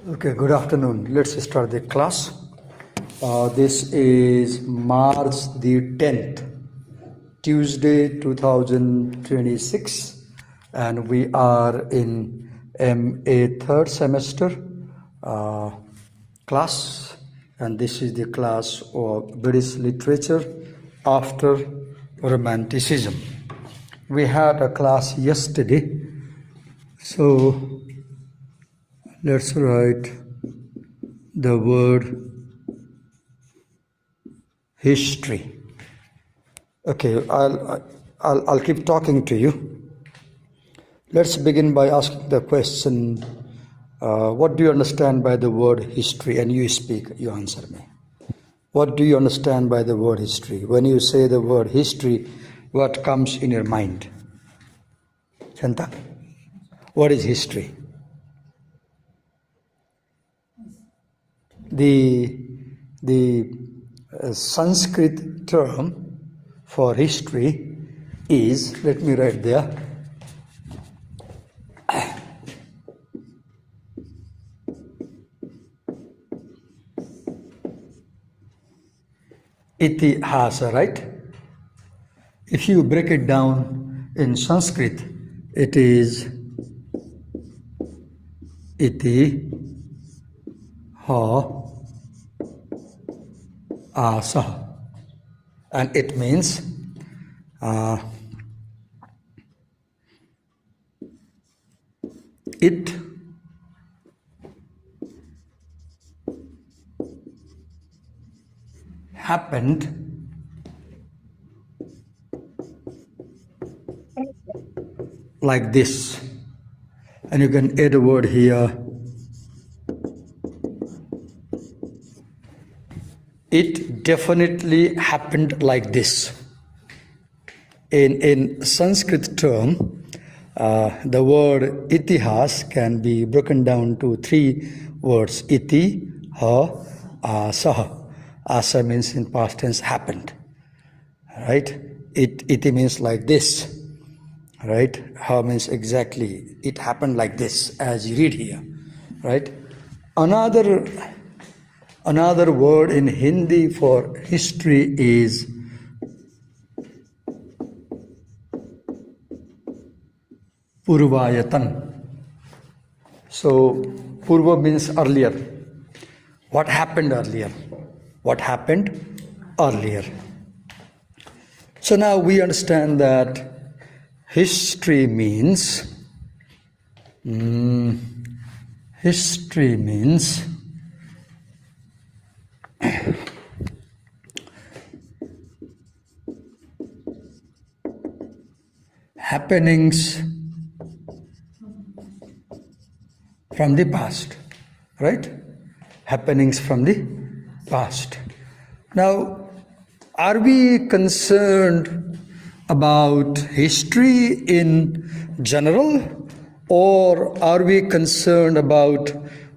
Okay, good afternoon. Let's start the class. This is March the 10th, Tuesday 2026, and we are in MA third semester class, and this is the class of British literature after Romanticism. We had a class yesterday, so let's write the word history. Okay, I'll keep talking to you. Let's begin by asking the question, what do you understand by the word history? And you speak, you answer me. What do you understand by the word history? When you say the word history, what comes in your mind? Chanta, what is history? The Sanskrit term for history is, let me write there, itihasa, right? If you break it down in Sanskrit, it is itihasa, and it means it happened like this, and you can add a word here. It definitely happened like this. In Sanskrit term, the word itihas can be broken down to three words: iti, ha, asa. Asa means in past tense happened, right? Iti means like this, right? Ha means exactly it happened like this, as you read here, right? Another word in Hindi for history is Purvayatan. So Purva means earlier. What happened earlier? What happened earlier? So now we understand that history means happenings from the past, right? Happenings from the past. Now, are we concerned about history in general, or are we concerned about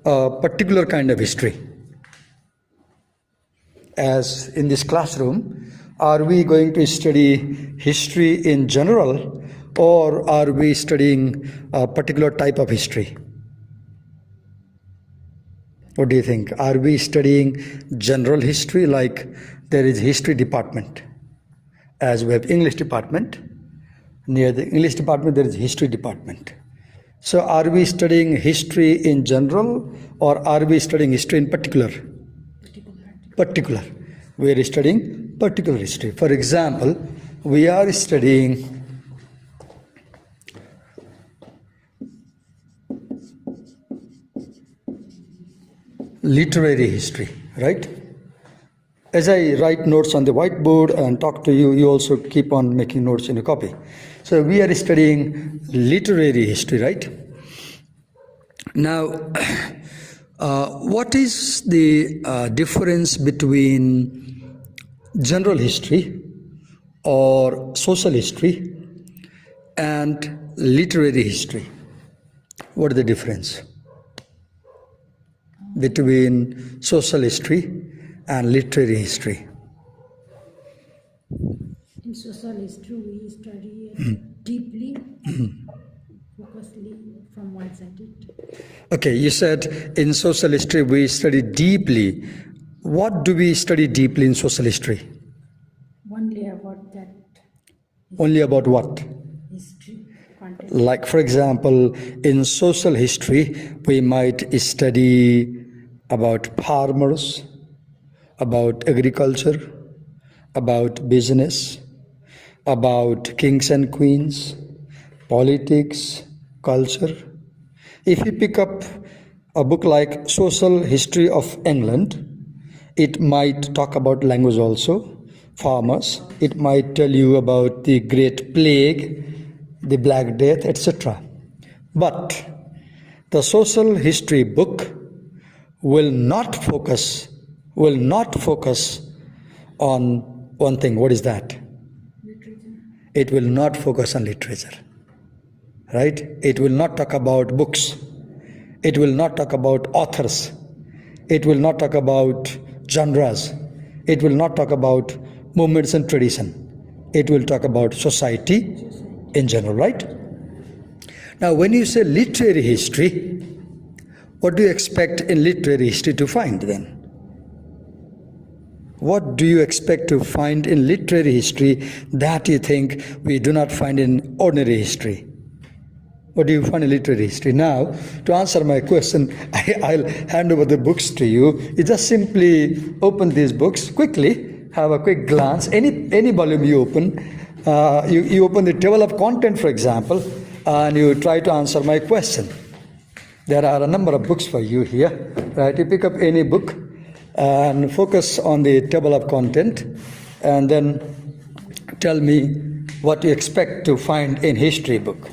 a particular kind of history? As in this classroom, are we going to study history in general, or are we studying a particular type of history? What do you think? Are we studying general history, like there is history department, as we have English department? Near the English department there is history department. So are we studying history in general, or are we studying history in particular? Particular. We are studying particular history. For example, we are studying literary history, right? As I write notes on the whiteboard and talk to you, you also keep on making notes in a copy. So we are studying literary history, right? Now, what is the difference between general history or social history and literary history? What is the difference between social history and literary history? In social history, we study deeply From one subject. Okay, you said in social history we study deeply. What do we study deeply in social history? Only about that Only about what? history content. Like, for example, in social history, we might study about farmers, about agriculture, about business, about kings and queens, politics, culture. If you pick up a book like Social History of England, it might talk about language also, farmers. It might tell you about the Great Plague, the Black Death, etc. But the social history book will not focus on one thing. What is that? Literature. It will not focus on literature. Right? It will not talk about books. It will not talk about authors. It will not talk about genres. It will not talk about movements and tradition. It will talk about society in general, right? Now, when you say literary history, what do you expect in literary history to find then? What do you expect to find in literary history that you think we do not find in ordinary history? What do you find in literary history? Now, to answer my question, I'll hand over the books to you. You just simply open these books quickly, have a quick glance. Any volume you open, you open the table of content, for example, and you try to answer my question. There are a number of books for you here, right? You pick up any book and focus on the table of content, and then tell me what you expect to find in history book.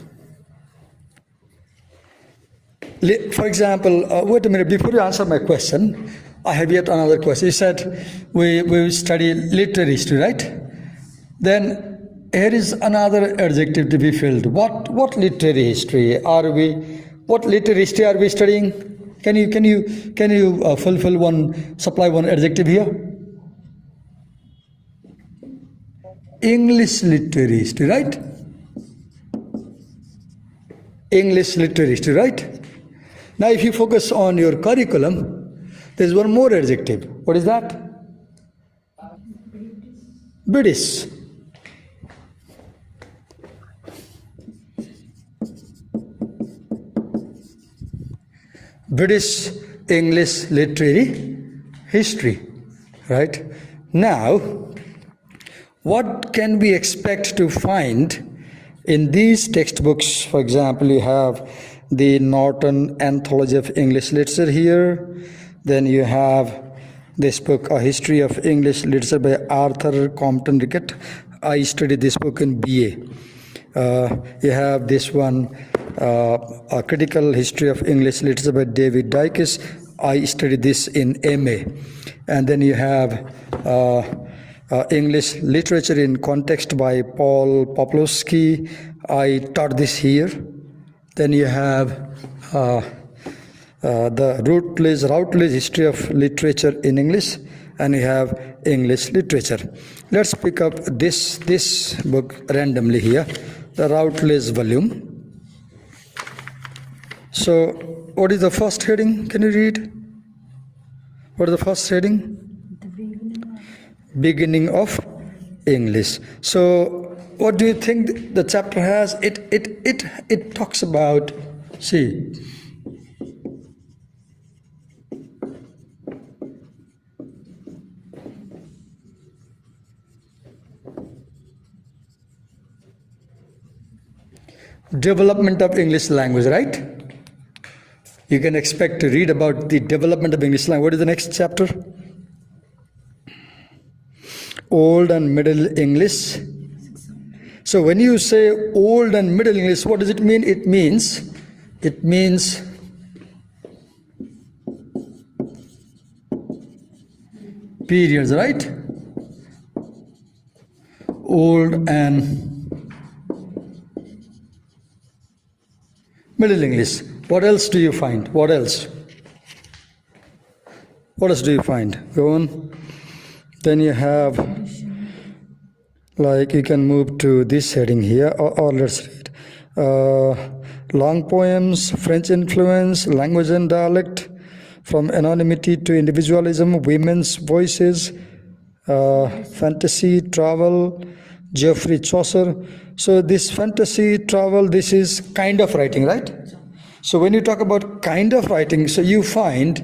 For example, wait a minute, before you answer my question, I have yet another question. You said we study literary history, right? Then here is another adjective to be filled. What literary history are we? What literary history are we studying? Can you supply one adjective here? English literary history, right? English literary history, right? Now, if you focus on your curriculum, there's one more adjective. What is that? British. British English literary history, right? Now, what can we expect to find in these textbooks? For example, you have the Norton Anthology of English Literature here. Then you have this book, A History of English Literature by Arthur Compton Rickett. I studied this book in BA. You have this one, A Critical History of English Literature by David Dykes. I studied this in MA. And then you have English Literature in Context by Paul Poplowski. I taught this here. Then you have the Routledge History of Literature in English, and you have English Literature. Let's pick up this book randomly here, the Routledge volume. So, what is the first heading? Can you read? What is the first heading? The Beginning of English. So, what do you think the chapter has? It talks about, see, development of English language, right? You can expect to read about the development of English language. What is the next chapter? Old and Middle English. So when you say Old and Middle English, what does it mean? It means periods, right? Old and Middle English. What else do you find? What else? What else do you find? Go on. Then you have, like, you can move to this heading here, or let's read. long poems, French influence, language and dialect, from anonymity to individualism, women's voices, fantasy, travel, Geoffrey Chaucer. So this fantasy, travel, this is kind of writing, right? So when you talk about kind of writing, so you find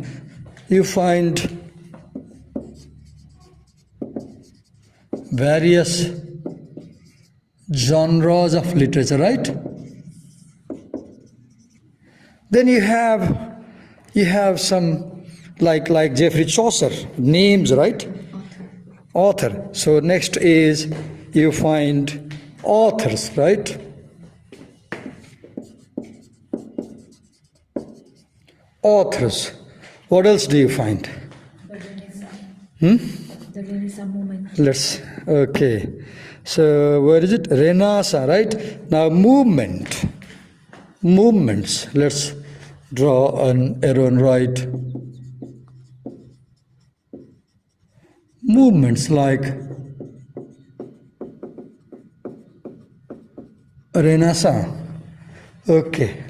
various genres of literature, right? Then you have some like Geoffrey Chaucer, names, right? Author. So next is you find authors, right? Authors. What else do you find? The Renaissance movement. Okay. So where is it? Renaissance, right? Now movements. Let's draw an arrow and write movements like Renaissance. Okay.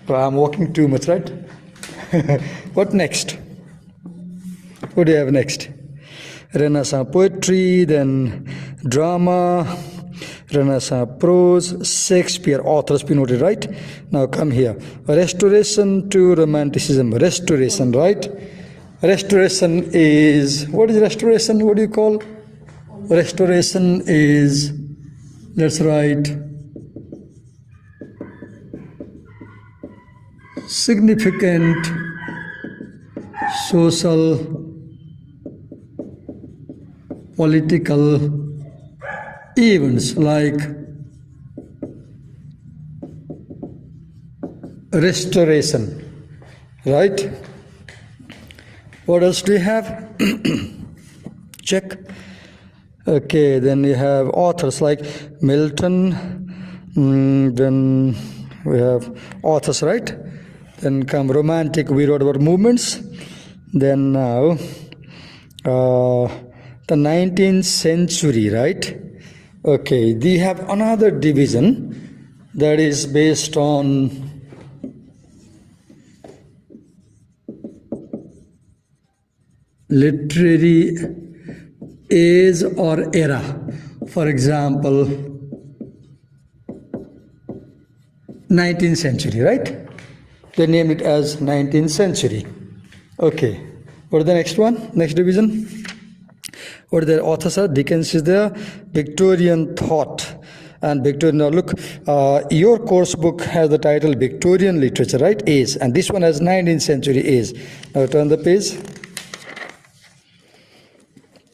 Well, I'm walking too much, right? What next? What do you have next? Renaissance poetry, then drama, Renaissance prose, Shakespeare, authors be noted, right? Now come here. Restoration to Romanticism. Restoration, right? Restoration is, what is restoration? What do you call? Restoration is, let's write, significant social, political events like restoration, right? What else do you have? Check. Okay, then you have authors like Milton, then we have authors, right? Then come romantic, we wrote about movements. Then now the 19th century, right? Okay, they have another division that is based on literary age or era. For example, 19th century, right? They named it as 19th century. Okay, what is the next one? Next division? What their authors are? Dickens is there, Victorian thought. And Victorian, now look, your course book has the title Victorian literature, right? Age. And this one has 19th century age. Now turn the page.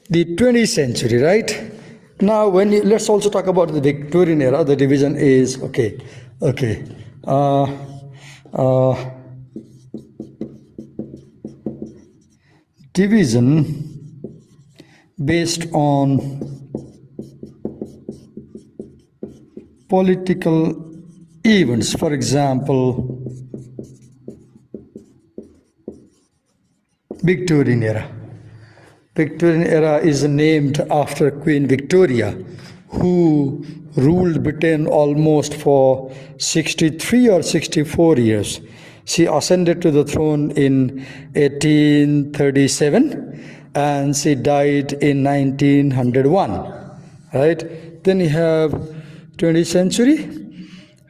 The 20th century, right? Now when you, let's also talk about the Victorian era. The division is, okay. Division based on political events. For example, Victorian era. Victorian era is named after Queen Victoria, who ruled Britain almost for 63 or 64 years. She ascended to the throne in 1837 and she died in 1901. Right? Then you have 20th century.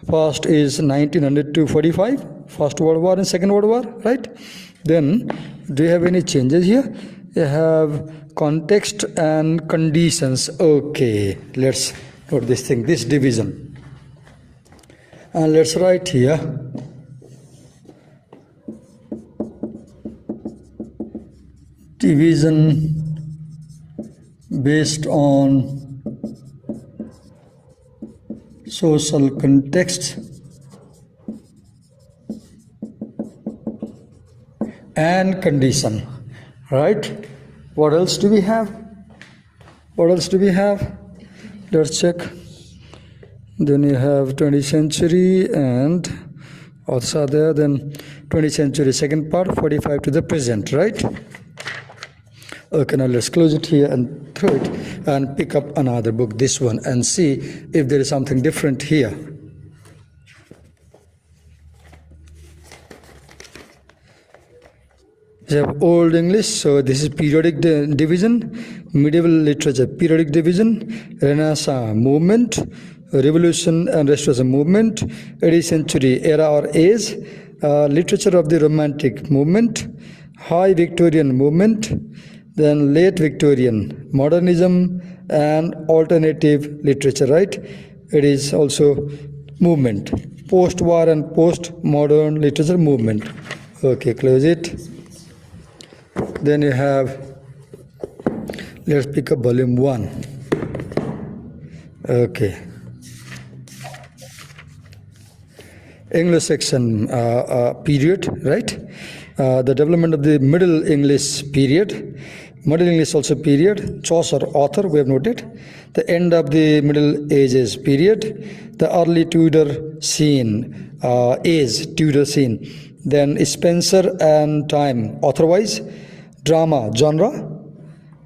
First is 1900 to 45, First World War and Second World War, right? Then, do you have any changes here? You have context and conditions. Okay, let's note this thing, this division. And let's write here. Division based on social context and condition, right? What else do we have? Let's check. Then you have 20th century and also there, then 20th century second part, 45 to the present, right? Okay, now let's close it here and throw it and pick up another book, this one, and see if there is something different here. We have Old English, so this is periodic division. Medieval literature, periodic division. Renaissance movement, Revolution and Restoration movement. 18th century era or age. Literature of the Romantic movement. High Victorian movement. Then late Victorian, modernism and alternative literature, right? It is also movement. Post-war and post-modern literature movement. Okay, close it. Then you have, let's pick up volume 1. Okay. Anglo-Saxon period, right? The development of the Middle English period. Middle English also period. Chaucer, author, we have noted. The end of the Middle Ages period. The early Tudor scene, Tudor scene. Then Spencer and Time, author-wise. Drama, genre.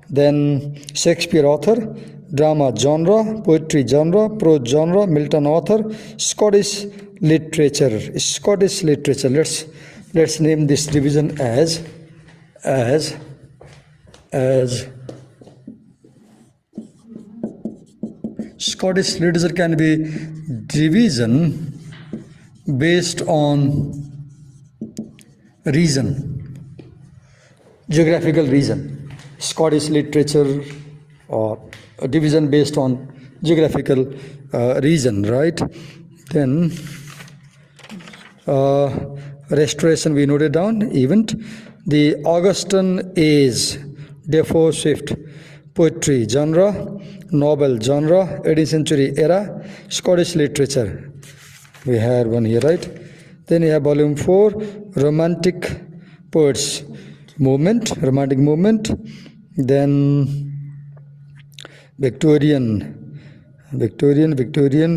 Then Shakespeare, author. Drama, genre. Poetry, genre. Prose, genre. Milton, author. Scottish literature. Let's name this division as Scottish literature can be division based on region, geographical region. Scottish literature or a division based on geographical region, right? Then Restoration we noted down, event. The Augustan age, Defoe, Swift. Poetry, genre. Novel, genre. 18th century era. Scottish literature. We had one here, right? Then you have volume 4, Romantic poets movement, romantic movement. Then Victorian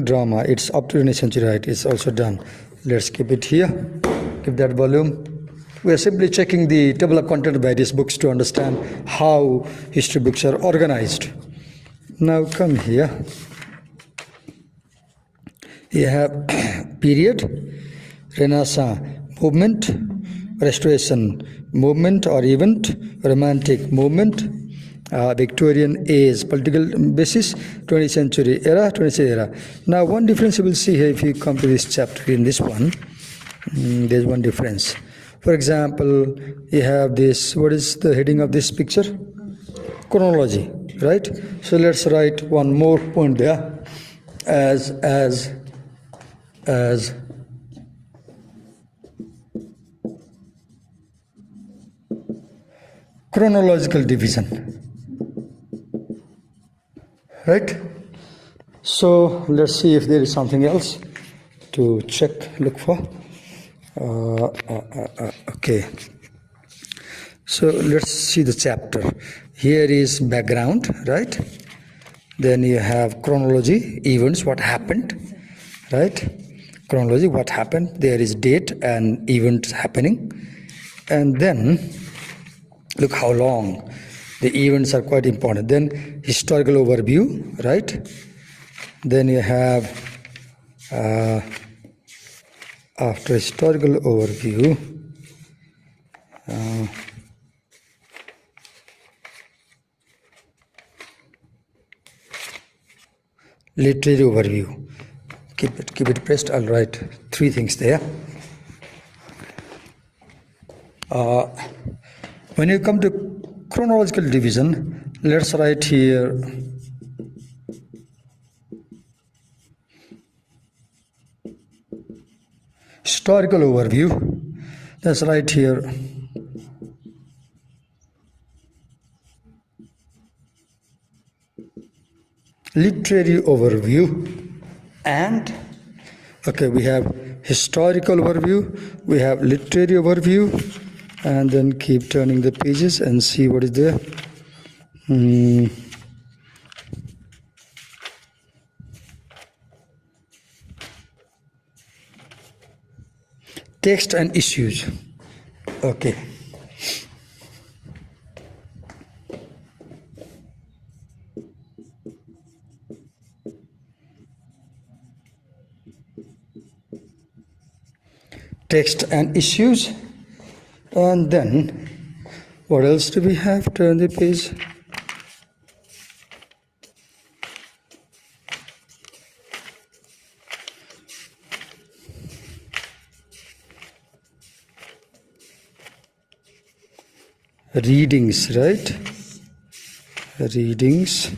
drama. It's up to 20th century, right? It's also done. Let's keep it here. Keep that volume. We are simply checking the table of content of various books to understand how history books are organized. Now come here. You have period, Renaissance movement, Restoration movement or event, Romantic movement, Victorian age, political basis, 20th century era. Now one difference you will see here if you come to this chapter in this one. There's one difference. For example, you have this, what is the heading of this picture? Chronology, right? So let's write one more point there as chronological division, right? So let's see if there is something else to look for. Okay, so let's see the chapter. Here is background, right? Then you have chronology, events, what happened, right? Chronology, what happened. There is date and event happening. And then look how long. The events are quite important. Then historical overview, right? Then you have after historical overview, literary overview. Keep it pressed. I'll write 3 things there. When you come to chronological division, let's write here historical overview. Let's write here literary overview. And okay, we have historical overview, we have literary overview, and then keep turning the pages and see what is there. Text and issues. Okay. Text and issues, and then What else do we have? Turn the page. Readings, right? Readings.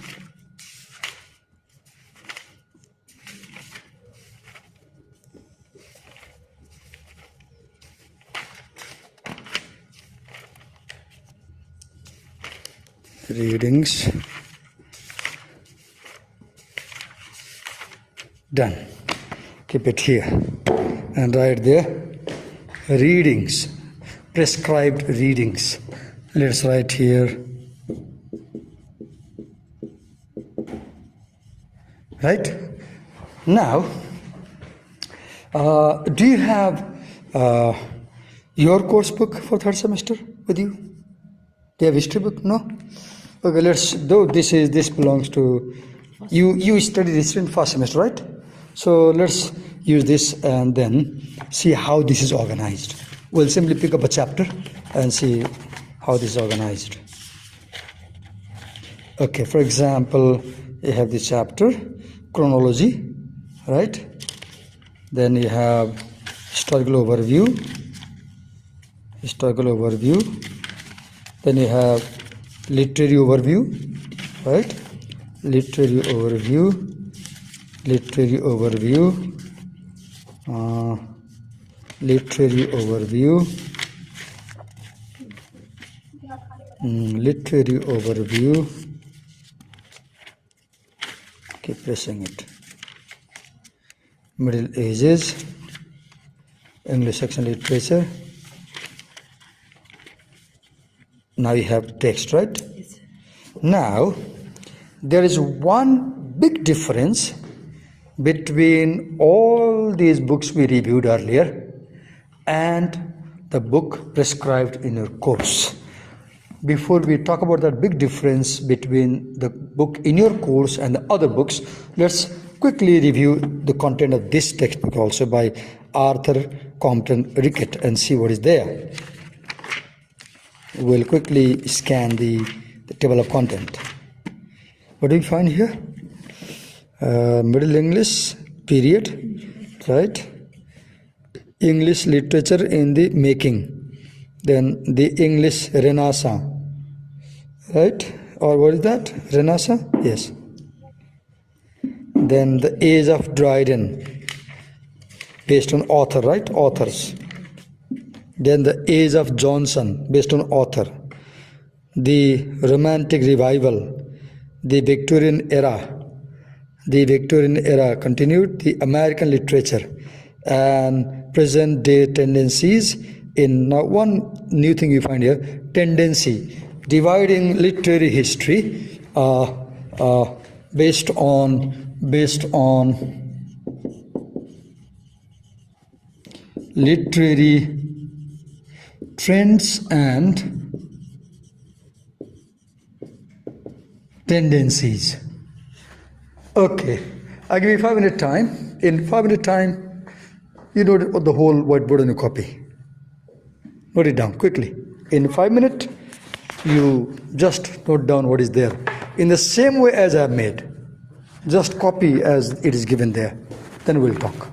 Readings. Done. Keep it here and write there. Readings. Prescribed readings. Let's write here. Right? Now, do you have your course book for third semester with you? Do you have history book? No? Okay, let's do this belongs to you studied history in first semester, right? So let's use this and then see how this is organized. We'll simply pick up a chapter and see how this is organized. Okay, for example, you have the chapter chronology, right? Then you have historical overview. Then you have literary overview, right? Literary overview. Literary overview. Keep pressing it. Middle Ages, English section literature. Now you have text, right? Yes. Now, there is one big difference between all these books we reviewed earlier and the book prescribed in your course. Before we talk about that big difference between the book in your course and the other books, let's quickly review the content of this textbook also by Arthur Compton Rickett and see what is there. We'll quickly scan the table of content. What do we find here? Middle English period, right? English literature in the making. Then the English Renaissance, right? Or what is that? Renaissance? Yes. Then the Age of Dryden, based on author, right? Authors. Then the Age of Johnson, based on author. The Romantic Revival, the Victorian era. The Victorian era continued, the American literature, and present day tendencies. In now, one new thing you find here: tendency, dividing literary history based on literary trends and tendencies. Okay, I give you 5 minute time. In 5 minute time, you note the whole whiteboard on your copy. Note it down quickly. In 5 minutes, you just note down what is there. In the same way as I have made. Just copy as it is given there. Then we'll talk.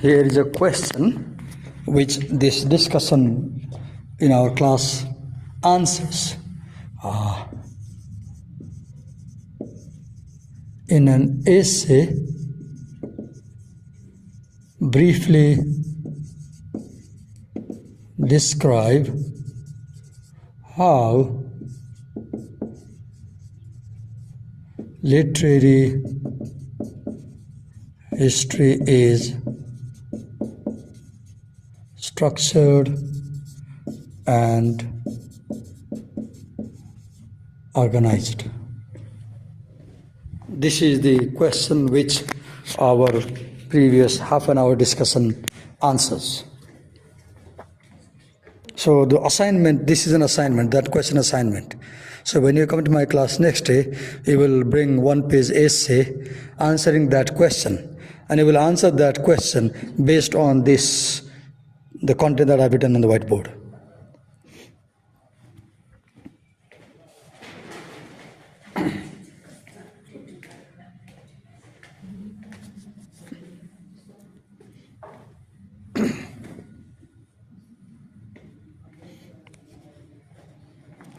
here is a question which this discussion in our class answers. In an essay, briefly describe how literary history is structured and organized. This is the question which our previous half an hour discussion answers. So the assignment, this is an assignment, that question assignment. So when you come to my class next day, you will bring one-page essay answering that question, and you will answer that question based on this, the content that I've written on the whiteboard.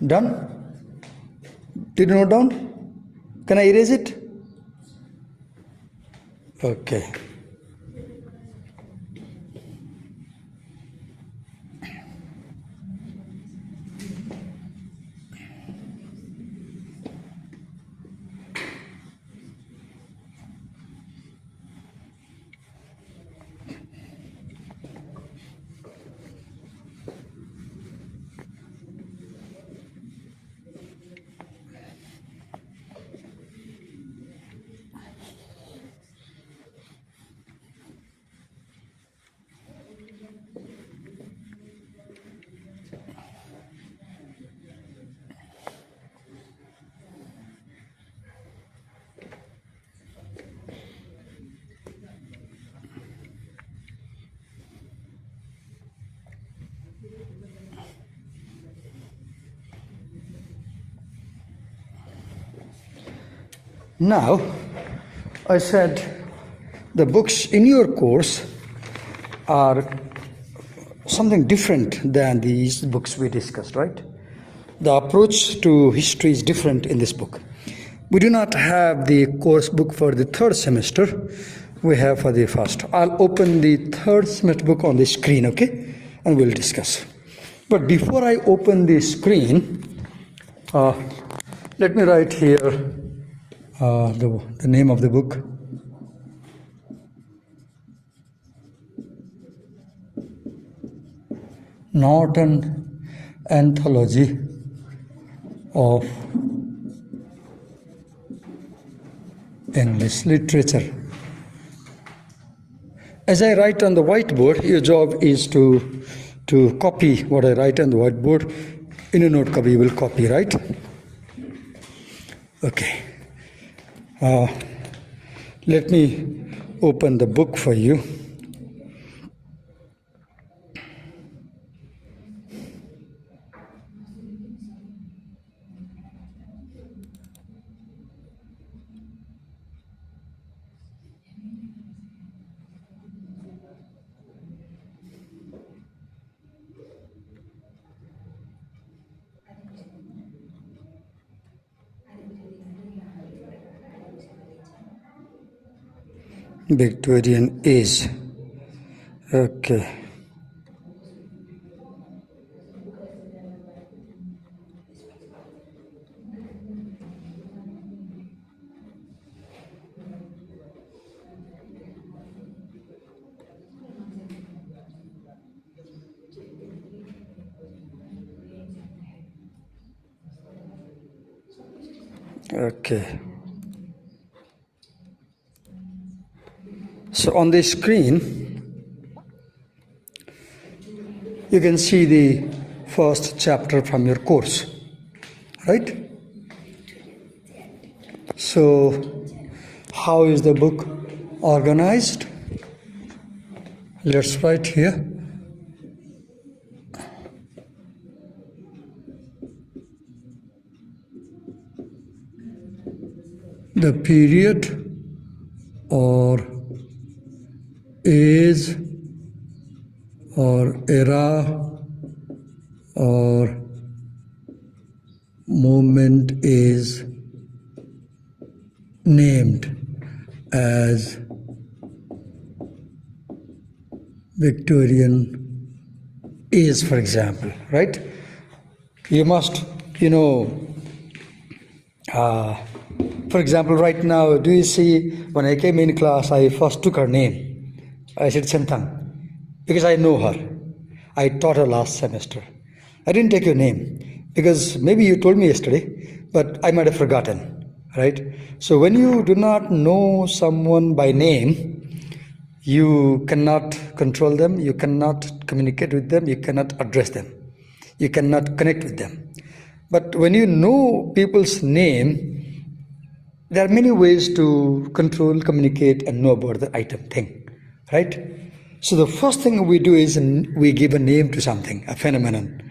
Done? Did you note down? Can I erase it? Okay. Now, I said the books in your course are something different than these books we discussed, right? The approach to history is different in this book. We do not have the course book for the third semester. We have for the first. I'll open the third semester book on the screen, okay? And we'll discuss. But before I open the screen, let me write here the name of the book. Norton Anthology of English Literature. As I write on the whiteboard, your job is to copy what I write on the whiteboard. In a note copy, you will copy, right? Okay. Let me open the book for you. Victorian age. Okay. Okay. So on the screen, you can see the first chapter from your course, right? So how is the book organized? Let's write here. The period or age era or movement is named as Victorian age, for example, right? You must, for example, right now, do you see, when I came in class, I first took her name. I said Chantang, because I know her. I taught her last semester. I didn't take your name, because maybe you told me yesterday, but I might have forgotten, right? So when you do not know someone by name, you cannot control them, you cannot communicate with them, you cannot address them, you cannot connect with them. But when you know people's name, there are many ways to control, communicate, and know about the item thing, right? So the first thing we do is we give a name to something, a phenomenon.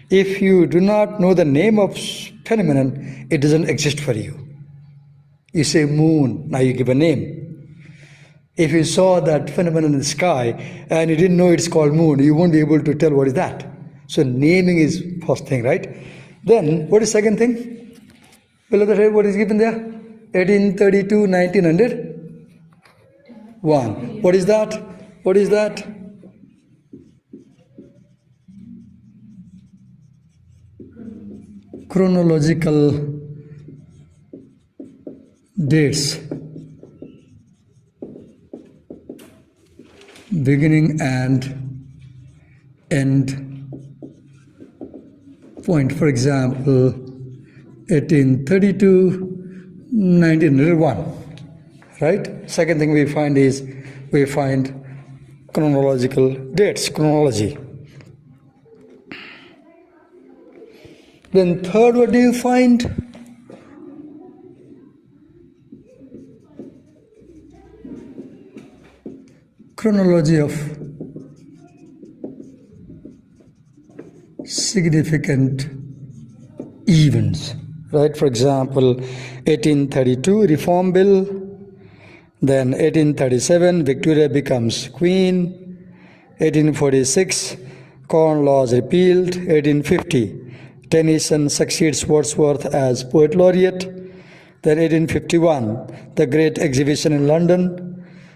If you do not know the name of phenomenon, it doesn't exist for you. You say moon, now you give a name. If you saw that phenomenon in the sky and you didn't know it's called moon, you won't be able to tell what is that. So naming is first thing, right? Then what is second thing? Below the head, what is given there? 1832, 1901. What is that? What is that? Chronological dates. Beginning and end point. For example, 1832, 1901. Right? Second thing we find is we find chronological dates, chronology. Then third, what do you find? Chronology of significant events, right? For example, 1832 Reform Bill, then 1837 Victoria becomes Queen, 1846 Corn Laws repealed, 1850 Tennyson succeeds Wordsworth as Poet Laureate, then 1851 the Great Exhibition in London,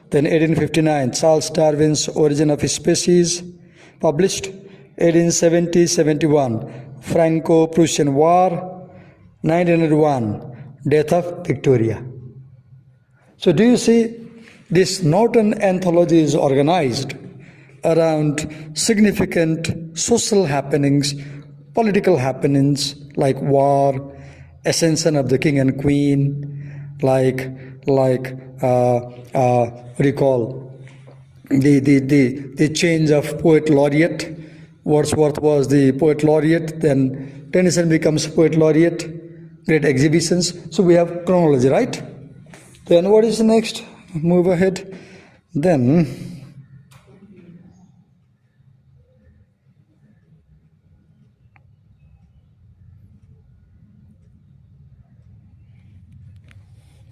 then 1859, Charles Darwin's Origin of Species, published. 1870-71, Franco-Prussian War. 1901, death of Victoria. So do you see, this Norton anthology is organized around significant social happenings, political happenings like war, ascension of the king and queen, recall the change of poet laureate. Wordsworth was the poet laureate, then Tennyson becomes poet laureate, great exhibitions. So we have chronology, right? Then what is next? Move ahead. Then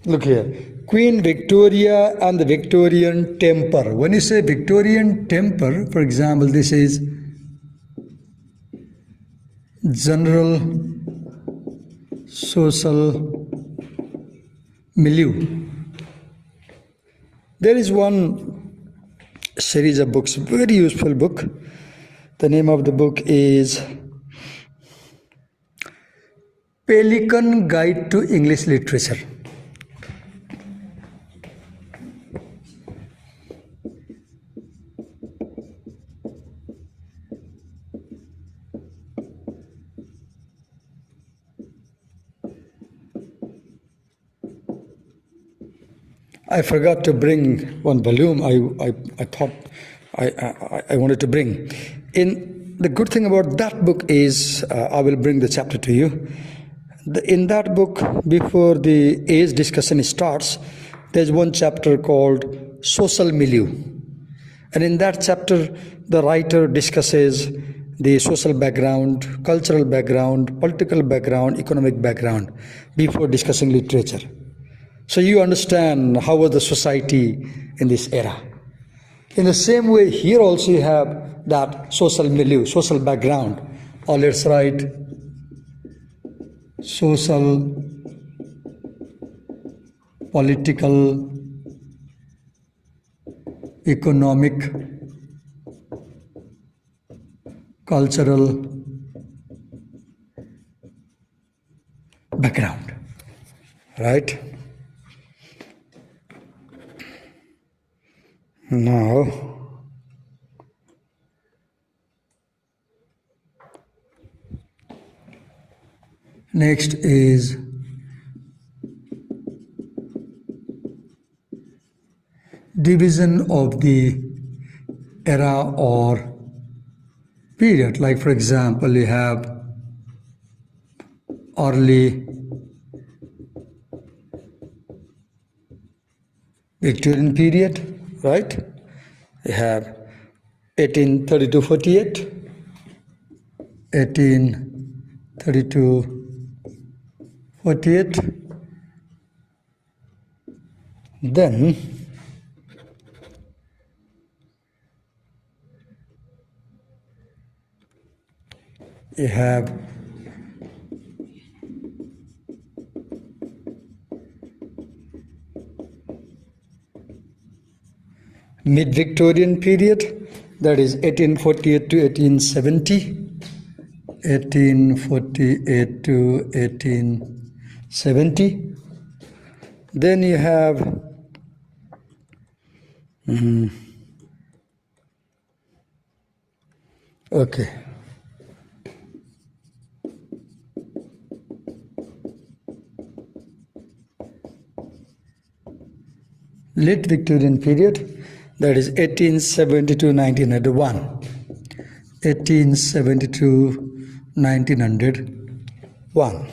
look here, Queen Victoria and the Victorian temper. When you say Victorian temper, for example, this is general social milieu. There is one series of books, very useful book. The name of the book is Pelican Guide to English Literature. I forgot to bring one volume. I thought I wanted to bring. The good thing about that book is, I will bring the chapter to you. In that book, before the age discussion starts, there's one chapter called Social Milieu. And in that chapter, the writer discusses the social background, cultural background, political background, economic background, before discussing literature. So you understand how was the society in this era. In the same way, here also you have that social milieu, social background, or let's write social, political, economic, cultural background, right? Now, next is division of the era or period. Like for example, you have early Victorian period, right? You have 1832-48, 1832-48. Then you have mid-Victorian period, that is 1848 to 1870, 1848 to 1870. Then you have okay. Late Victorian period, that is 1870 to 1901. 1870 to 1901,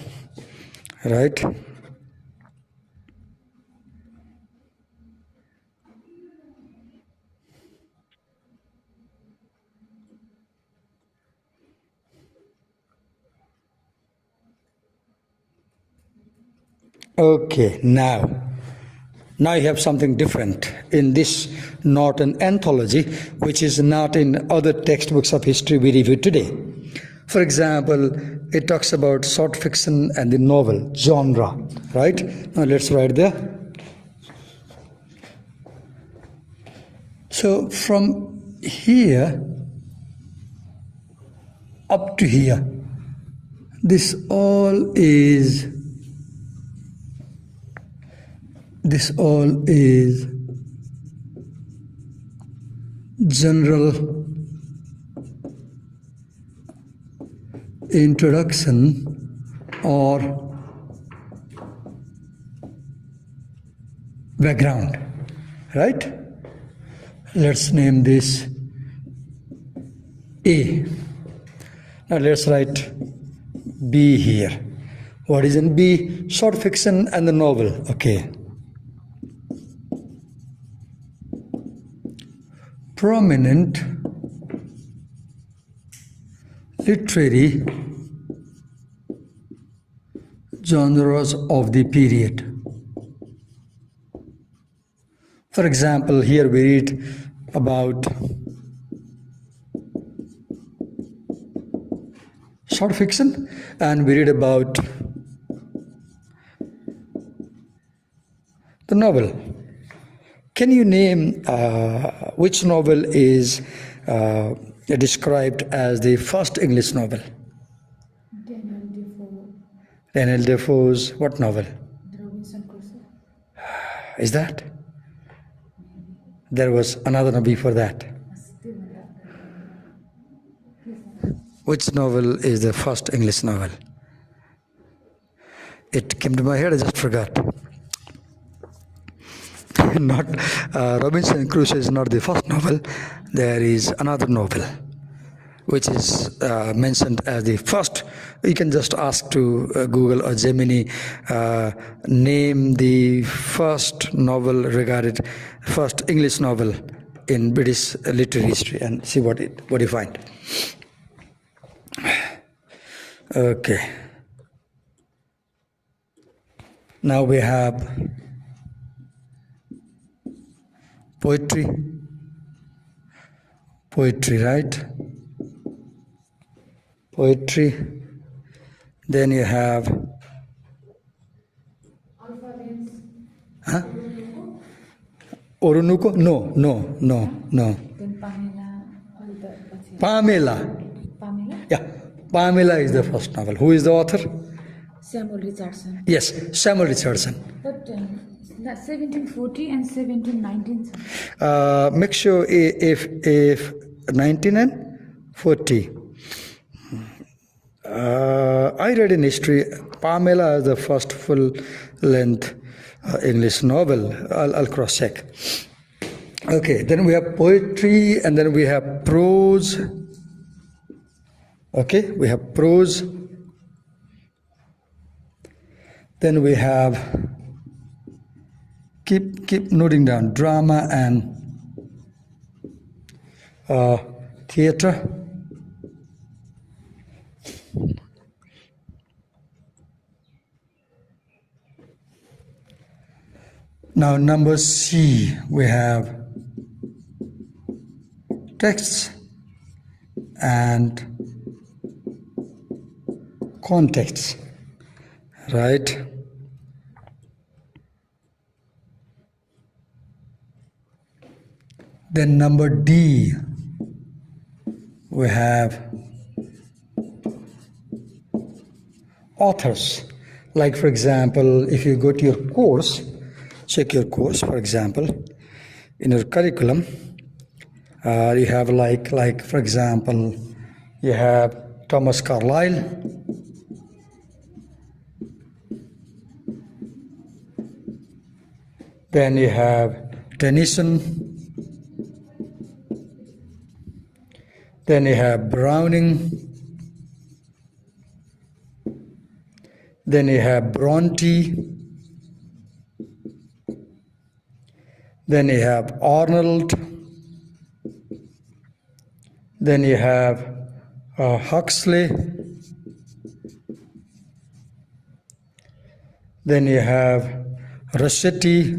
right? Okay, now you have something different in this, not an anthology, which is not in other textbooks of history we review today. For example, it talks about short fiction and the novel genre, right? Now let's write there. So from here up to here, this all is general introduction or background, right? Let's name this A. Now let's write B here. What is in B? Short fiction and the novel. Okay. Prominent literary genres of the period. For example, here we read about short fiction and we read about the novel. Can you name which novel is described as the first English novel? Daniel Defoe. Daniel Defoe's what novel? Robinson Crusoe. Is that? There was another one before that. Which novel is the first English novel? It came to my head, I just forgot. Not Robinson Crusoe is not the first novel. There is another novel which is mentioned as the first. You can just ask to Google or Gemini, name the first novel regarded, first English novel in British literary history, and see what you find. Okay. Now we have poetry, Poetry, right? Poetry. Then you have huh? Oronuko? No. Then Pamela. All the Pamela. Pamela. Yeah, Pamela is the first novel. Who is the author? Samuel Richardson. Yes, Samuel Richardson. But that's 1740 and 1719. Sir. Make sure if 19 and 40. I read in history, Pamela is the first full-length English novel. I'll cross-check. Okay, then we have poetry, and then we have prose. Okay, we have prose. Then we have, keep noting down, drama and theater. Now number C, we have texts and contexts, right? Then number D, we have authors. Like for example, if you go to your course, check your course, for example, in your curriculum, you have like for example, you have Thomas Carlyle, then you have Tennyson, then you have Browning, then you have Bronte, then you have Arnold, then you have Huxley, then you have Rossetti,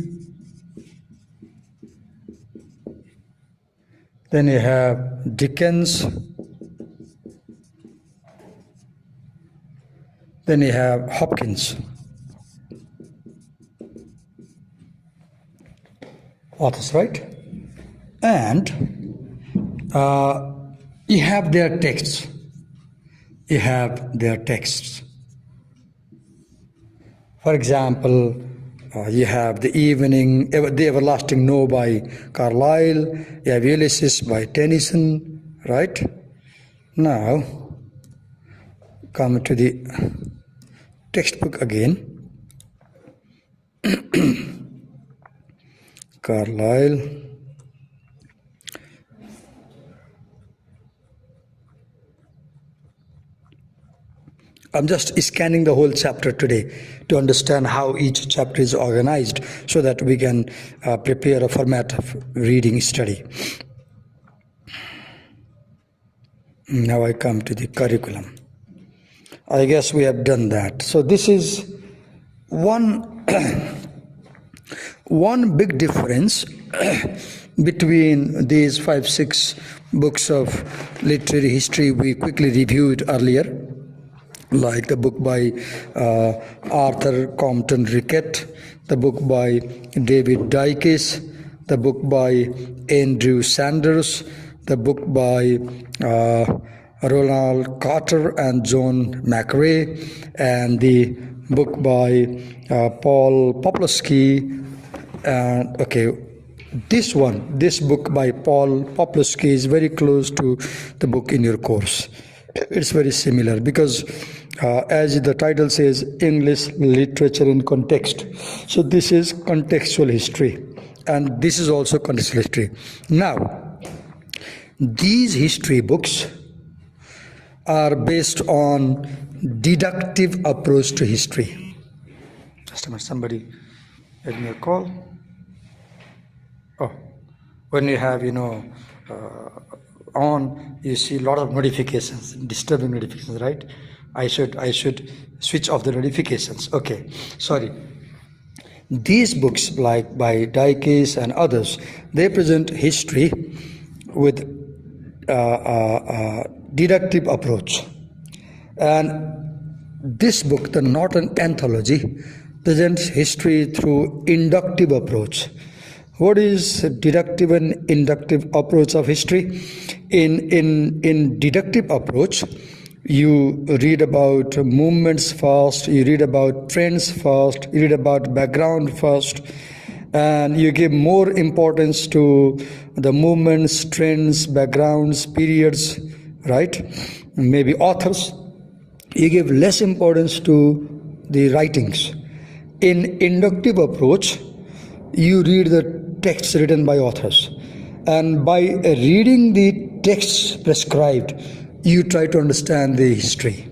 then you have Dickens, then you have Hopkins. Authors, right? And you have their texts. You have their texts. For example, you have The Evening, The Everlasting No by Carlyle, you have Ulysses by Tennyson, right? Now, come to the textbook again. Carlyle. I'm just scanning the whole chapter today to understand how each chapter is organized so that we can prepare a format of reading study. Now I come to the curriculum. I guess we have done that. So this is one one big difference between these 5-6 books of literary history we quickly reviewed earlier, like the book by Arthur Compton Rickett, the book by David Dykes, the book by Andrew Sanders, the book by Ronald Carter and John McRae, and the book by Paul Poplawski. Okay, this book by Paul Poplawski is very close to the book in your course. It's very similar because as the title says, English literature in context. So this is contextual history, and this is also contextual history. Now, these history books are based on deductive approach to history. Just a minute, somebody let me a call. Oh, when you have, on, you see a lot of notifications, disturbing notifications, right? I should switch off the notifications. Okay, sorry. These books, like by Dykes and others, they present history with deductive approach. And this book, the Norton Anthology, presents history through inductive approach. What is deductive and inductive approach of history? In deductive approach, you read about movements first, you read about trends first, you read about background first, and you give more importance to the movements, trends, backgrounds, periods, right? Maybe authors. You give less importance to the writings. In inductive approach, you read the texts written by authors, and by reading the texts prescribed, you try to understand the history.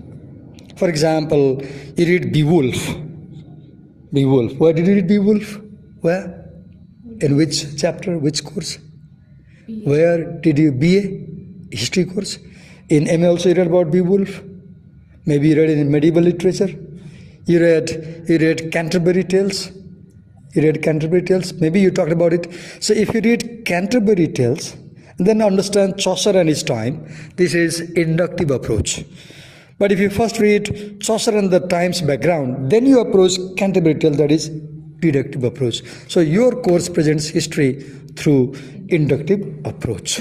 For example, you read Beowulf. Beowulf. Where did you read Beowulf? Where? In which chapter? Which course? Where did you BA? History course? In MA also you read about Beowulf? Maybe you read it in medieval literature. You read Canterbury Tales. You read Canterbury Tales. Maybe you talked about it. So if you read Canterbury Tales, and then understand Chaucer and his time, this is inductive approach. But if you first read Chaucer and the time's background, then you approach Canterbury Tales, that is deductive approach. So your course presents history through inductive approach.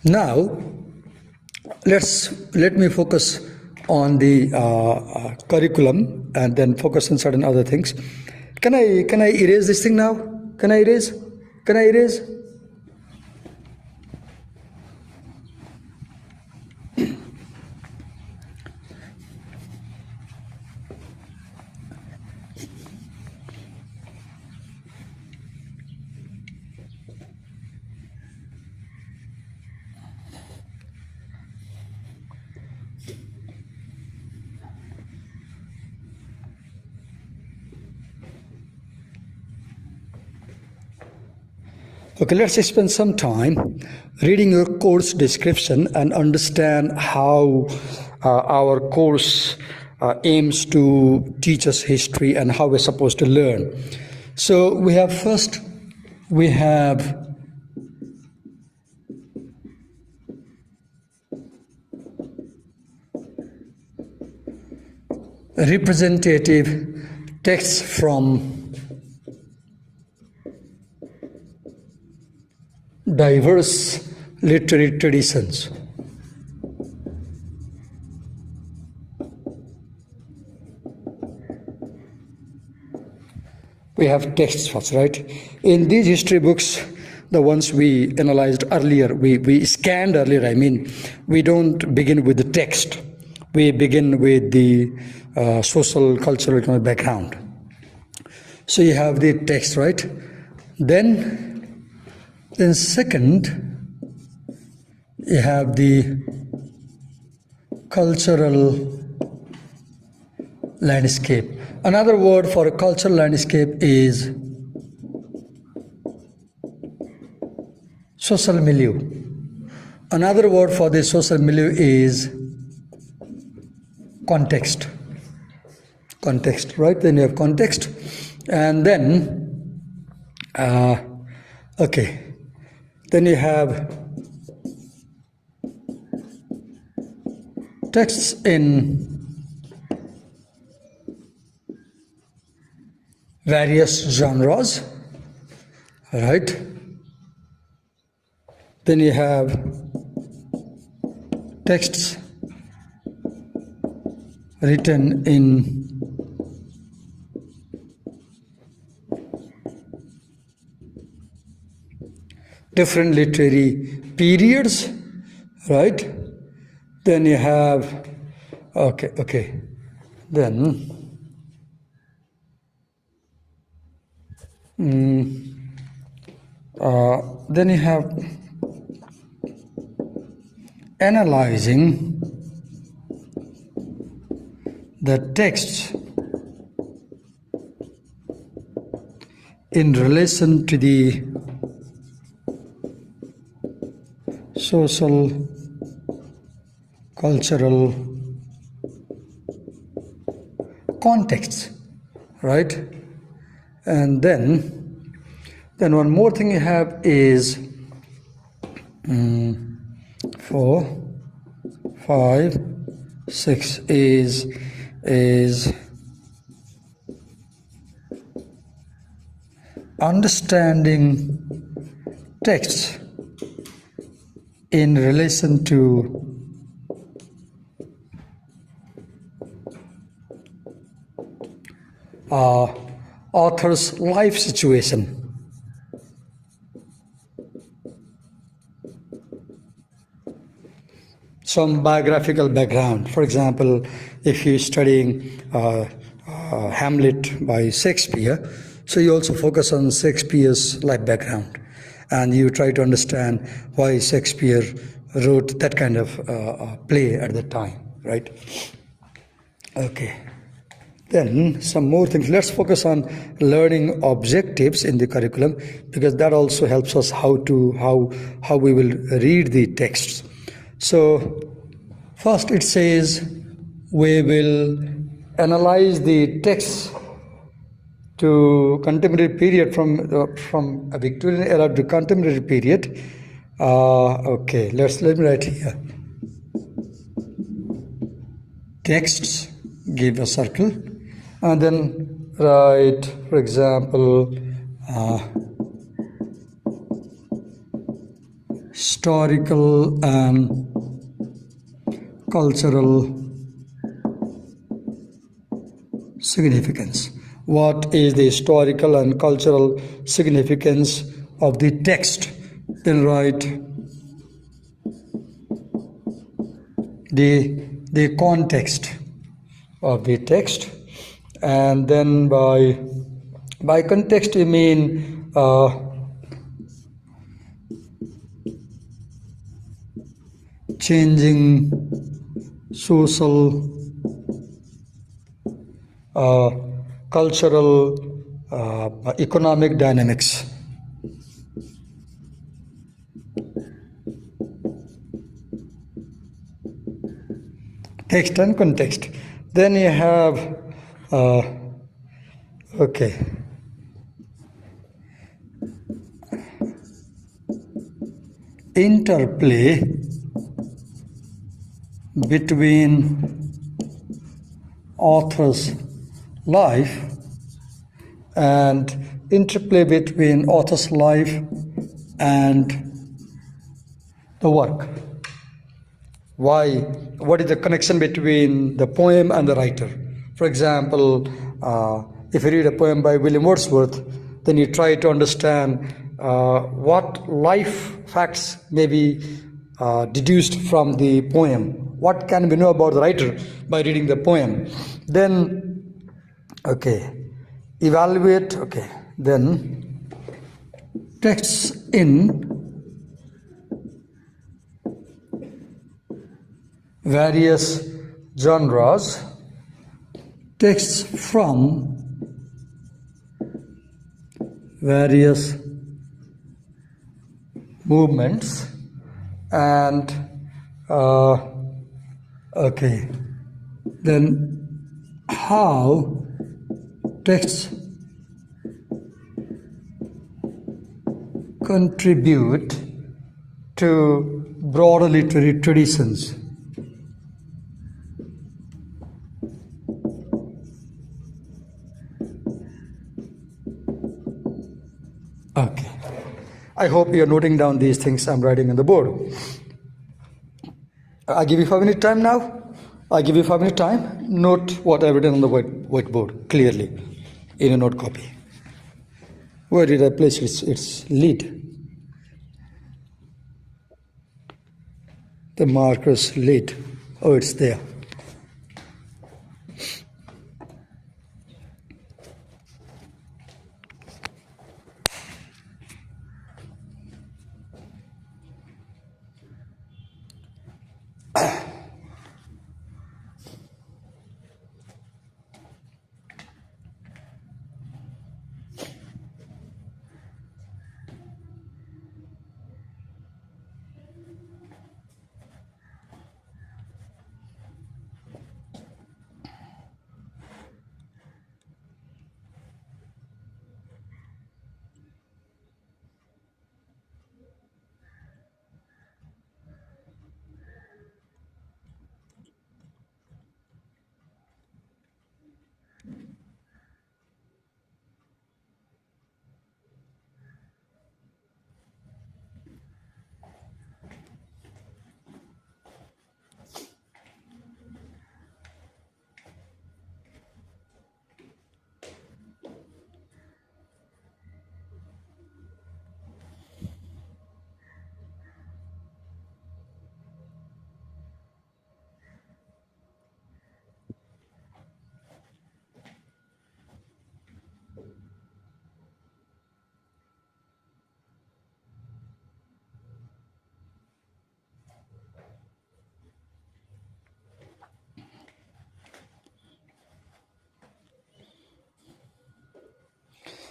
Now, let me focus on the curriculum and then focus on certain other things. Can I erase this thing now? Can I erase? Okay, let's spend some time reading your course description and understand how our course aims to teach us history and how we're supposed to learn. So we have representative texts from diverse literary traditions. We have texts first, right? In these history books, the ones we analyzed earlier, we scanned earlier, we don't begin with the text. We begin with the social, cultural, economic background. So you have the text, right? Then second, you have the cultural landscape. Another word for a cultural landscape is social milieu. Another word for the social milieu is context. Context, right? Then you have context. And then, then you have texts in various genres, right? Then you have texts written in different literary periods, right? Then you have, then you have analyzing the texts in relation to the social, cultural contexts, right? And then one more thing you have is 4, 5, 6 is understanding texts in relation to author's life situation. Some biographical background. For example, if you're studying Hamlet by Shakespeare, so you also focus on Shakespeare's life background, and you try to understand why Shakespeare wrote that kind of play at the time, right? Okay. Then some more things. Let's focus on learning objectives in the curriculum, because that also helps us how we will read the texts. So first it says we will analyze the text to contemporary period, from a Victorian era to contemporary period. Okay, let me write here. Texts, give a circle, and then write, for example, historical and cultural significance. What is the historical and cultural significance of the text? Then write the context of the text, and then by context you mean changing social, cultural, economic dynamics. Text and context. Then you have, okay, interplay between author's life and interplay between author's life and the work. Why? What is the connection between the poem and the writer? For example, if you read a poem by William Wordsworth, then you try to understand what life facts may be deduced from the poem. What can we know about the writer by reading the poem? Then, okay, evaluate, okay, then texts in various genres, texts from various movements, and okay, then how texts contribute to broader literary traditions. Okay. I hope you're noting down these things I'm writing on the board. I give you 5 minutes time now. I give you 5 minutes time. Note what I've written on the whiteboard clearly in a note copy. Where did I place its lid? The marker's lid. Oh, it's there.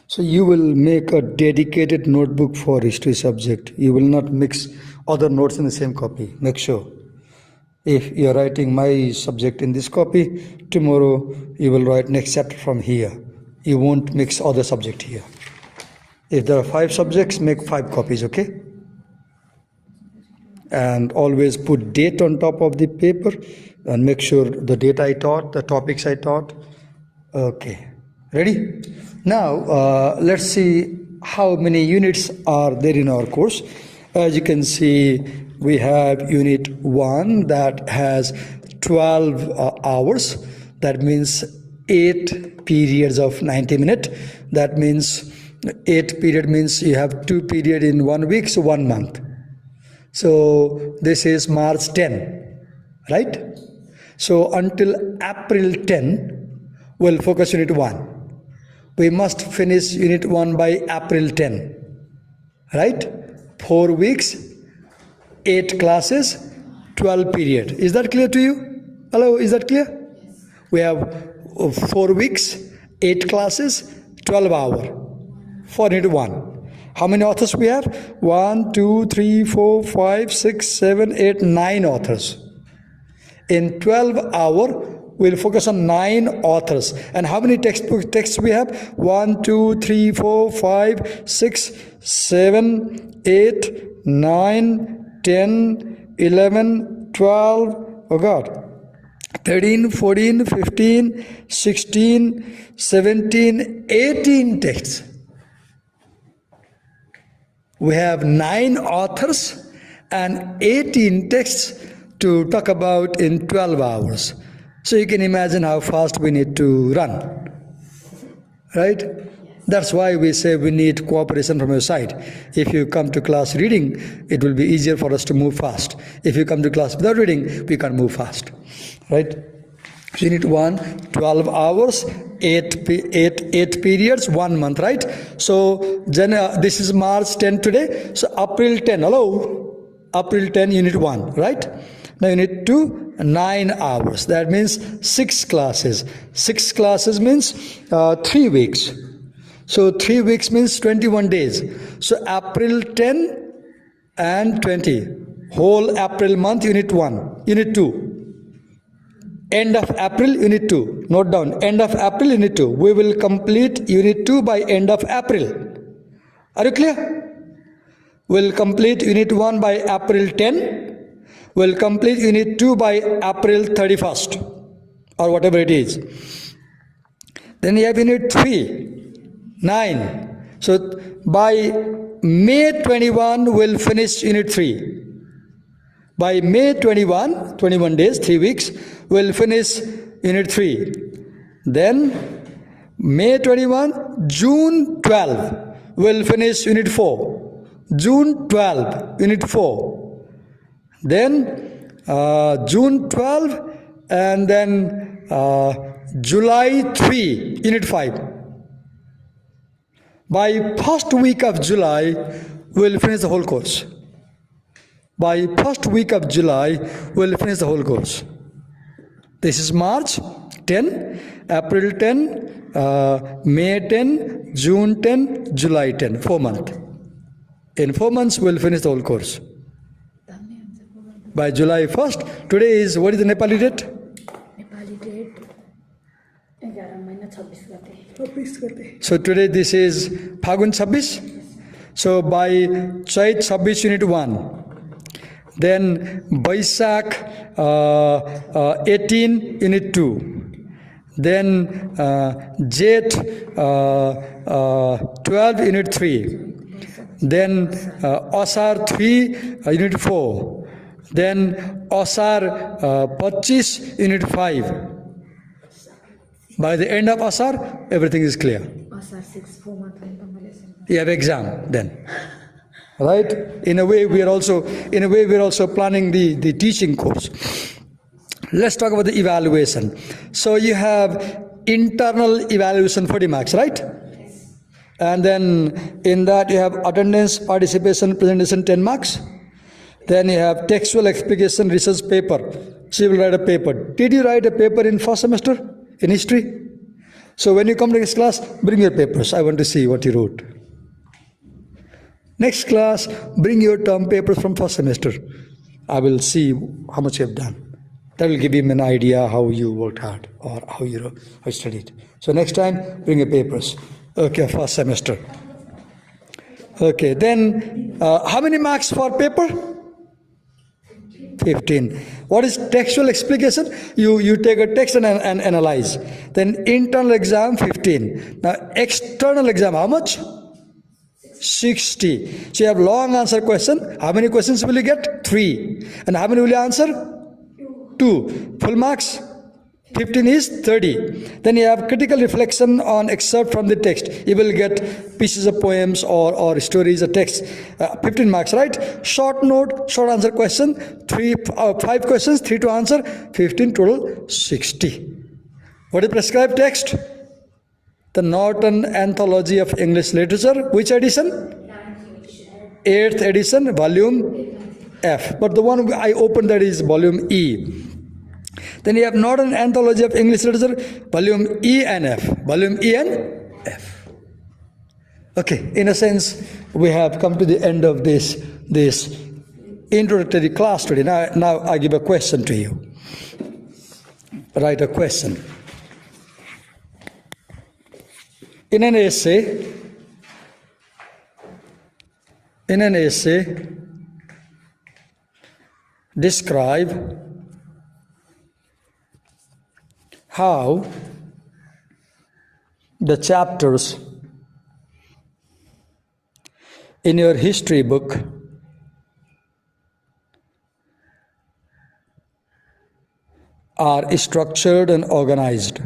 So you will make a dedicated notebook for history subject. You will not mix other notes in the same copy. Make sure. If you are writing my subject in this copy, tomorrow you will write next chapter from here. You won't mix other subject here. If there are 5 subjects, make 5 copies, okay? And always put date on top of the paper and make sure the date I taught, the topics I taught. Okay, ready? Now, let's see how many units are there in our course. As you can see, we have unit 1 that has 12 hours. That means 8 periods of 90 minutes. That means 8 period means you have 2 periods in 1 week, so 1 month. So this is March 10, right? So until April 10, we'll focus unit 1. We must finish unit 1 by April 10, right? 4 weeks, 8 classes, 12 period. Is that clear to you? Hello, is that clear? Yes. We have 4 weeks, 8 classes, 12 hours for unit 1. How many authors we have? 1, 2, 3, 4, 5, 6, 7, 8, 9 authors. In 12 hours, we'll focus on 9 authors. And how many texts we have? 1, 2, 3, 4, 5, 6, 7, 8, 9, 10, 11, 12, oh God, 13, 14, 15, 16, 17, 18 texts. We have 9 authors and 18 texts to talk about in 12 hours. So you can imagine how fast we need to run, right? That's why we say we need cooperation from your side. If you come to class reading, it will be easier for us to move fast. If you come to class without reading, we can't move fast, right? So unit 1, 12 hours, 8 periods, 1 month, right? So this is March 10 today. So April 10, hello? April 10, unit 1, right? Now unit 2, 9 hours. That means 6 classes. 6 classes means 3 weeks. So 3 weeks means 21 days. So April 10 and 20. Whole April month, unit 1. Unit 2. End of April, unit 2. Note down, end of April, unit 2. We will complete unit 2 by end of April. Are you clear? We'll complete unit 1 by April 10. We'll complete unit 2 by April 31st. Or whatever it is. Then you have unit 3, 9. So by May 21, we'll finish unit 3. By May 21 days, 3 weeks, we'll finish unit 3. Then May 21, June 12, we'll finish unit 4. June 12, unit 4. Then June 12 and then July 3, unit 5. By first week of July, we'll finish the whole course. By first week of July, we'll finish the whole course. This is March 10, April 10, May 10, June 10, July 10, 4 months. In 4 months, we'll finish the whole course. By July 1st, today is, what is the Nepali date? Nepali date 11 गते. So today this is Phagun 26. So by Chait 26 unit 1. Then Baisak 18 unit 2. Then Jet 12 unit 3. Then Asar 3 unit 4. Then Asar 25 unit 5. By the end of Asar, everything is clear. Asar 6 4 months. You have exam then. Right? In a way, we are also planning the teaching course. Let's talk about the evaluation. So you have internal evaluation 40 marks, right? Yes. And then in that you have attendance, participation, presentation 10 marks. Then you have textual explication, research paper. So you will write a paper. Did you write a paper in first semester in history? So when you come to this class, bring your papers. I want to see what you wrote. Next class, bring your term papers from first semester. I will see how much you have done. That will give him an idea how you worked hard or how you studied. So next time, bring your papers. Okay, first semester. Okay, then how many marks for paper? 15. What is textual explication? You take a text and analyze. Then internal exam 15. Now external exam, how much? 60. So you have long answer question. How many questions will you get? 3. And how many will you answer? 2. Full marks? 15 is 30. Then you have critical reflection on excerpt from the text. You will get pieces of poems or stories or text. 15 marks, right? Short note, short answer question. 5 questions, 3 to answer. 15 total, 60. What is prescribed text? The Norton Anthology of English Literature. Which edition? 8th edition, volume F. But the one I opened, that is volume E. Then you have Norton Anthology of English Literature, volume E and F. Volume E and F. Okay, in a sense, we have come to the end of this introductory class today. Now I give a question to you. Write a question. In an essay, describe how the chapters in your history book are structured and organized.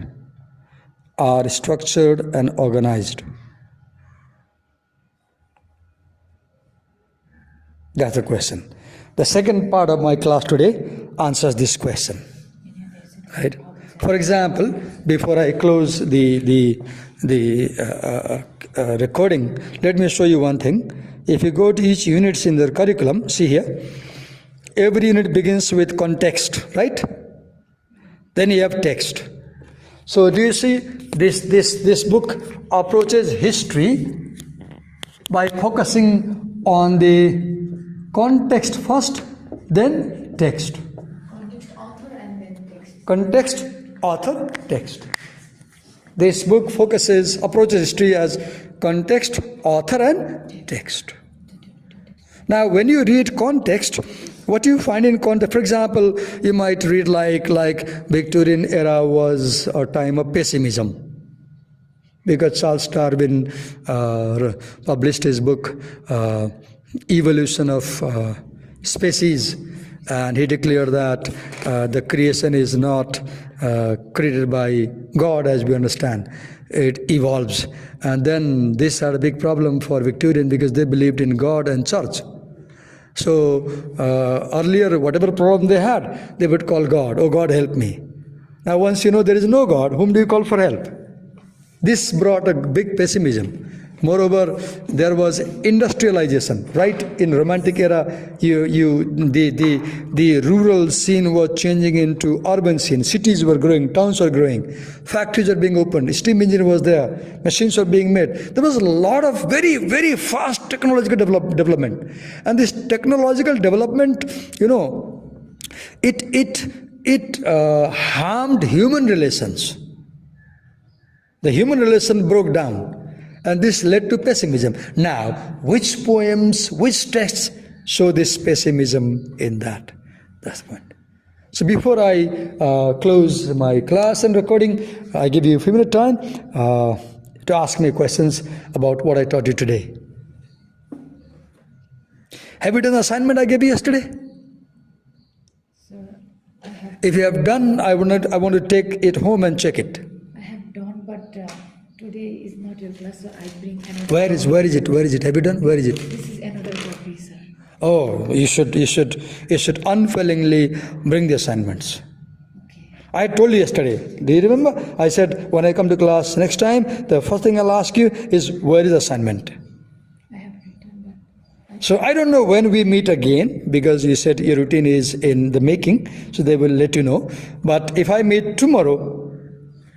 That's the question. The second part of my class today answers this question. Right? For example, before I close the recording, let me show you one thing. If you go to each unit in the curriculum, see here, every unit begins with context, right? Then you have text. So do you see this book approaches history by focusing on the context first, then text. Context, author, and then text. Context, author, text. This book approaches history as context, author, and text. Now, when you read context, what you find in context, for example, you might read like Victorian era was a time of pessimism, because Charles Darwin published his book, Evolution of Species, and he declared that the creation is not created by God as we understand. It evolves. And then this had a big problem for Victorian because they believed in God and church. So earlier, whatever problem they had, they would call God. Oh, God, help me. Now, once you know there is no God, whom do you call for help? This brought a big pessimism. Moreover, there was industrialization, right? In Romantic era, the rural scene was changing into urban scene. Cities were growing, towns were growing, factories were being opened, steam engine was there, machines were being made. There was a lot of very, very fast technological development. And this technological development, it harmed human relations. The human relation broke down. And this led to pessimism. Now, which poems, which texts show this pessimism in that? That's the point. So before I close my class and recording, I give you a few minutes time to ask me questions about what I taught you today. Have you done the assignment I gave you yesterday? Sir, I have. If you have done, I want to take it home and check it. I have done, but today is not your class, so I bring another. Where is it? Have you done? Where is it? This is another copy, sir. Oh, you should unfailingly bring the assignments. Okay. I told you yesterday. Do you remember? I said when I come to class next time, the first thing I'll ask you is where is the assignment? I have written that. So I don't know when we meet again, because you said your routine is in the making, so they will let you know. But if I meet tomorrow,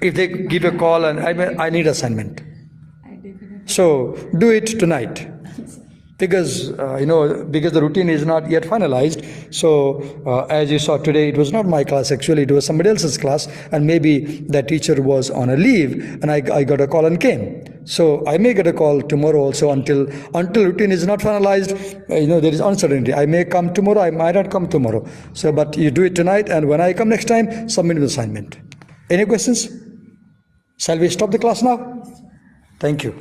If they give a call and I need assignment. I definitely. So do it tonight. Because because the routine is not yet finalized. So as you saw today, it was not my class actually, it was somebody else's class, and maybe the teacher was on a leave and I got a call and came. So I may get a call tomorrow also. Until routine is not finalized, there is uncertainty. I may come tomorrow, I might not come tomorrow. So but you do it tonight, and when I come next time, submit the assignment. Any questions? Shall we stop the class now? Thank you.